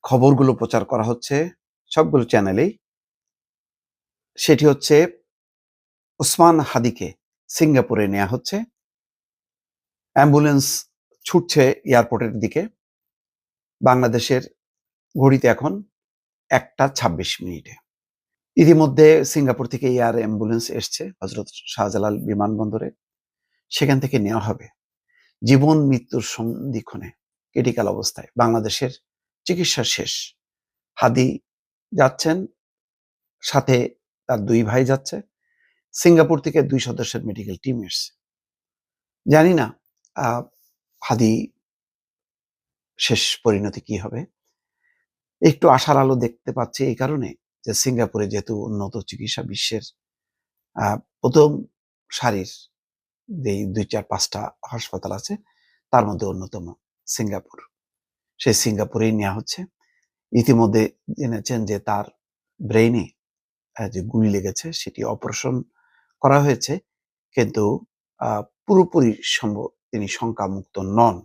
খবরগুলো প্রচার করা হচ্ছে সবগুলো চ্যানেলেই। সেটি হচ্ছে ওসমান হাদিকে সিঙ্গাপুরে নেওয়া হচ্ছে। অ্যাম্বুলেন্স ছুটছে এয়ারপোর্টের দিকে। বাংলাদেশের ঘড়িতে এখন 1:26। ইতিমধ্যে সিঙ্গাপুর থেকে এয়ার অ্যাম্বুলেন্স এসছে হজরত শাহজালাল বিমানবন্দরে। সেখান থেকে নেওয়া হবে। জীবন মৃত্যুর সন্ধিক্ষণে ক্রিটিক্যাল অবস্থায় বাংলাদেশের চিকিৎসা শেষ। হাদি যাচ্ছেন, সাথে তার 2 ভাই যাচ্ছে। সিঙ্গাপুর থেকে 2 সদস্যের মেডিকেল টিম এসছে। জানি না হাদি শেষ পরিণতি কি হবে। একটু আশার আলো দেখতে পাচ্ছি এই কারণে যে সিঙ্গাপুরে যেহেতু উন্নত চিকিৎসা বিশ্বের প্রথম সারির যে 2-4-5টা হাসপাতাল আছে তার মধ্যে অন্যতম সিঙ্গাপুর। সেই সিঙ্গাপুরেই নেওয়া হচ্ছে। ইতিমধ্যে জেনেছেন যে তার ব্রেইনে যে গুলি লেগেছে সেটি অপারেশন করা হয়েছে, কিন্তু পুরোপুরি সম্ভব তিনি শঙ্কামুক্ত নন।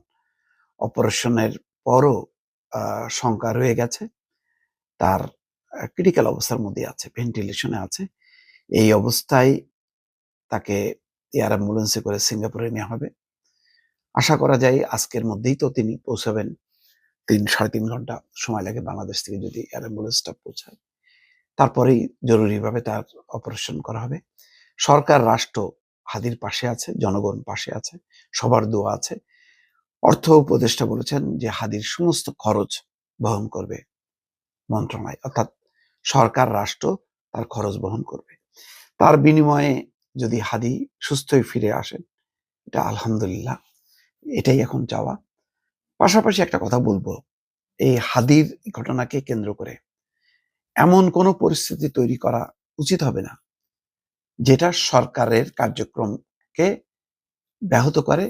অপারেশনের পরও শঙ্কা রয়ে গেছে। তার ক্রিটিক্যাল অবস্থার মধ্যে আছে, ভেন্টিলেশনে আছে। এই অবস্থায় তাকে এয়ার অ্যাম্বুলেন্সে করে সিঙ্গাপুরে নেওয়া হবে। আশা করা যায় আজকের মধ্যেই তো তিনি পৌঁছাবেন। 3-3.5 ঘন্টা সময় লাগে বাংলাদেশ থেকে যদি এয়ার অ্যাম্বুলেন্সটা পৌঁছায়। তারপরেই জরুরিভাবে তার অপারেশন করা হবে। সরকার রাষ্ট্র হাদির পাশে আছে, জনগণ পাশে আছে, সবার দোয়া আছে। অর্থ উপদেষ্টা বলেছেন যে হাদির সমস্ত খরচ বহন করবে মন্ত্রণালয়, অর্থাৎ সরকার রাষ্ট্র তার খরচ বহন করবে। তার বিনিময়ে যদি হাদি সুস্থই ফিরে আসেন, এটা আলহামদুলিল্লাহ, এটাই এখন চাওয়া। পাশাপাশি একটা কথা বলবো, এই হাদির ঘটনাকে কেন্দ্র করে এমন কোনো পরিস্থিতি তৈরি করা উচিত হবে না যেটা সরকারের কার্যক্রমকে ব্যাহত করে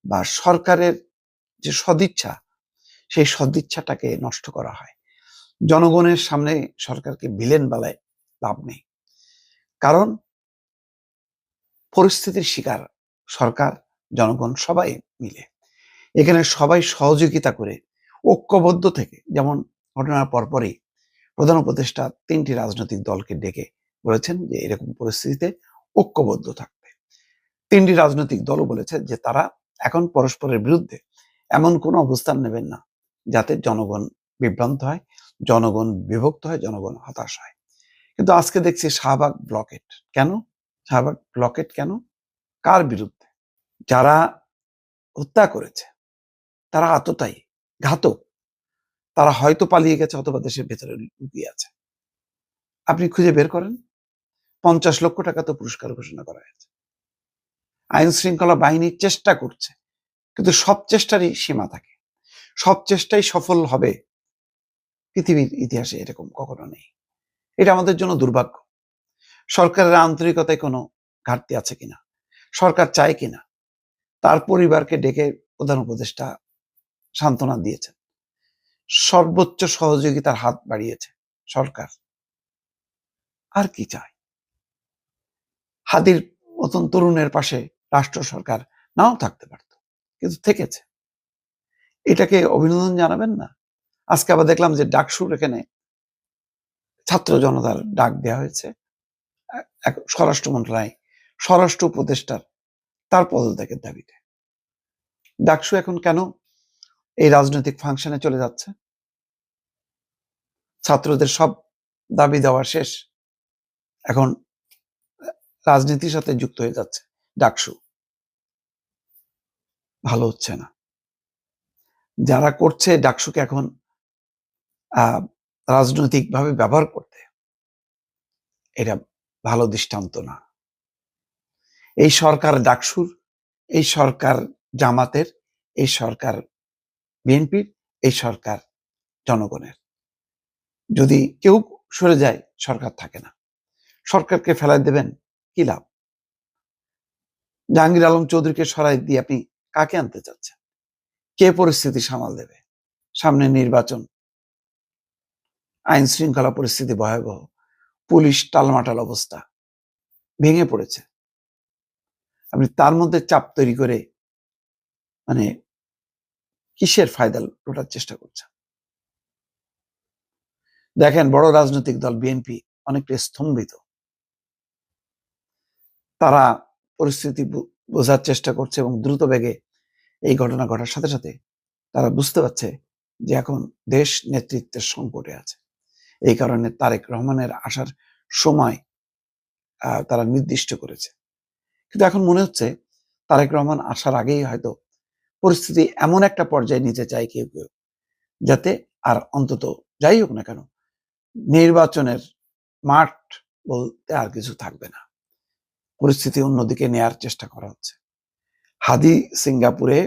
বা সরকারের যে সদিচ্ছা সেই সদিচ্ছাটাকে নষ্ট করা হয়। জনগণের সামনে সরকারকে ভিলেন বলায় লাভ নেই, কারণ পরিস্থিতির শিকার সরকার, জনগণ সবাই মিলে। এখানে সবাই সহযোগিতা করে ঐক্যবদ্ধ থেকে, যেমন ঘটনার পরপরই প্রধান উপদেষ্টা 3টি রাজনৈতিক দলকে ডেকে বলেছেন যে এরকম পরিস্থিতিতে ঐক্যবদ্ধ থাকতে। 3টি রাজনৈতিক দলও বলেছে যে তারা এখন পরস্পরের বিরুদ্ধে এমন কোনো অবস্থান নেবেন না যাতে জনগণ বিভ্রান্ত হয়, জনগণ বিভক্ত হয়, জনগণ হতাশ হয়। কিন্তু আজকে দেখছি শাহবাগ ব্লকেট। কেন শাহবাগ ব্লকেট? কেন? কার বিরুদ্ধে? যারা হত্যা করেছে তারা এতটাই ঘাতক, তারা হয়তো পালিয়ে গেছে অথবা দেশের ভেতরে লুকিয়ে আছে। আপনি খুঁজে বের করেন। 50 লক্ষ টাকা তো পুরস্কার ঘোষণা করা হয়েছে। আইন শৃঙ্খলা বাহিনী চেষ্টা করছে, কিন্তু সব চেষ্টারই সীমা থাকে। সব চেষ্টাই সফল হবে পৃথিবীর ইতিহাসে এরকম কখনো নেই। এটা আমাদের জন্য দুর্ভাগ্য। সরকারের আন্তরিকতায় কোনো ঘাটতি আছে কিনা, সরকার চায় কিনা, তার পরিবারকে ডেকে প্রধান উপদেষ্টা সান্ত্বনা দিয়েছেন, সর্বোচ্চ সহযোগিতার হাত বাড়িয়েছে সরকার। আর কি চায়? হাদির মতন তরুণের পাশে রাষ্ট্র সরকার নাও থাকতে পারত, কিন্তু থেকেছে। এটাকে অভিনন্দন জানাবেন না? আজকে আবার দেখলাম যে ডাকসুর এখানে ছাত্র জনতার ডাক দেওয়া হয়েছে স্বরাষ্ট্র মন্ত্রণালয়, স্বরাষ্ট্র উপদেষ্টার তার পদত্যাগের দাবিতে। ডাকসু এখন কেন এই রাজনৈতিক ফাংশনে চলে যাচ্ছে? ছাত্রদের সব দাবি দেওয়া শেষ, এখন রাজনীতির সাথে যুক্ত হয়ে যাচ্ছে ডাকসু। ভালো হচ্ছে না। যারা করছে ডাকসুকে এখন রাজনৈতিকভাবে ব্যবহার করতে, এটা ভালো দৃষ্টান্ত না। এই সরকার ডাকসুর, এই সরকার জামাতের, এই সরকার বিএনপির, এই সরকার জনগণের। যদি কেউ সরে যায় সরকার থাকে না। সরকারকে ফেলাই দেবেন, কি লাভ? জাহাঙ্গীর আলম চৌধুরীকে সরাই দিয়ে আপনি কাকে আনতে চাচ্ছেন? কে পরিস্থিতি সামাল দেবে? সামনে নির্বাচন, আইন শৃঙ্খলা পরিস্থিতি ভয়াবহ, পুলিশ টালমাটাল অবস্থা, ভেঙে পড়েছে। আপনি তার মধ্যে চাপ তৈরি করে মানে কিসের ফায়দা লোটার চেষ্টা করছেন? দেখেন, বড় রাজনৈতিক দল বিএনপি অনেকটা স্তম্ভিত। তারা পরিস্থিতি বোঝার চেষ্টা করছে এবং দ্রুত বেগে এই ঘটনা ঘটার সাথে সাথে তারা বুঝতে পারছে যে এখন দেশ নেতৃত্বের সংকটে আছে। এই কারণে তারেক রহমানের আসার সময় তারা নির্দিষ্ট করেছে। কিন্তু এখন মনে হচ্ছে তারেক রহমান আসার আগেই হয়তো পরিস্থিতি এমন একটা পর্যায়ে নিতে চায় কেউ কেউ, যাতে আর অন্তত যাই হোক না কেন নির্বাচনের মাঠ বলতে আর কিছু থাকবে না, পরিস্থিতি অন্যদিকে নেয়ার চেষ্টা করা হচ্ছে। হাদি সিঙ্গাপুরে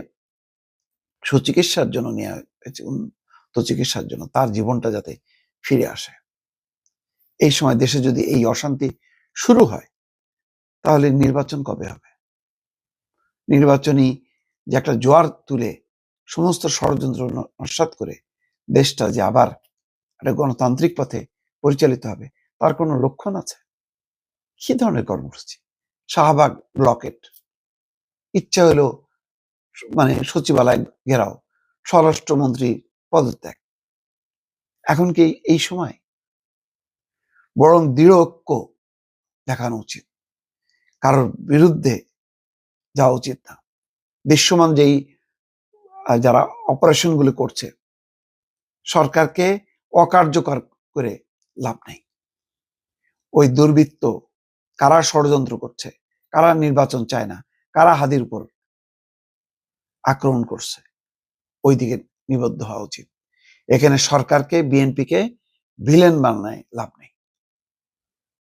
সুচিকিৎসার জন্য নেওয়া হয়েছে, উন্নত চিকিৎসার জন্য, তার জীবনটা যাতে ফিরে আসে। এই সময় দেশে যদি এই অশান্তি শুরু হয়, তাহলে নির্বাচন কবে হবে? নির্বাচনী যে একটা জোয়ার তুলে সমস্ত ষড়যন্ত্র নস্যাৎ করে দেশটা যে আবার একটা গণতান্ত্রিক পথে পরিচালিত হবে, তার কোনো লক্ষণ আছে? কি ধরনের কর্মসূচি? শাহবাগ ব্লকেট, ইচ্ছা হলো মানে সচিবালয় ঘেরাও, স্বরাষ্ট্রমন্ত্রী পদত্যাগ। এখন কি এই সময়? বরং দৃঢ় ঐক্য দেখানো উচিত, কারোর বিরুদ্ধে যাওয়া উচিত না। দৃশ্যমান যেই যারা অপারেশন গুলো করছে, সরকারকে অকার্যকর করে লাভ নেই। ওই দুর্বৃত্ত কারা ষড়যন্ত্র করছে, কারা নির্বাচন চায় না, কারা হাদির উপর আক্রমণ করছে, ওই দিকে নিবদ্ধ হওয়া উচিত। এখানে সরকারকে, বিএনপিকে ভিলেন বানায় লাভ নেই।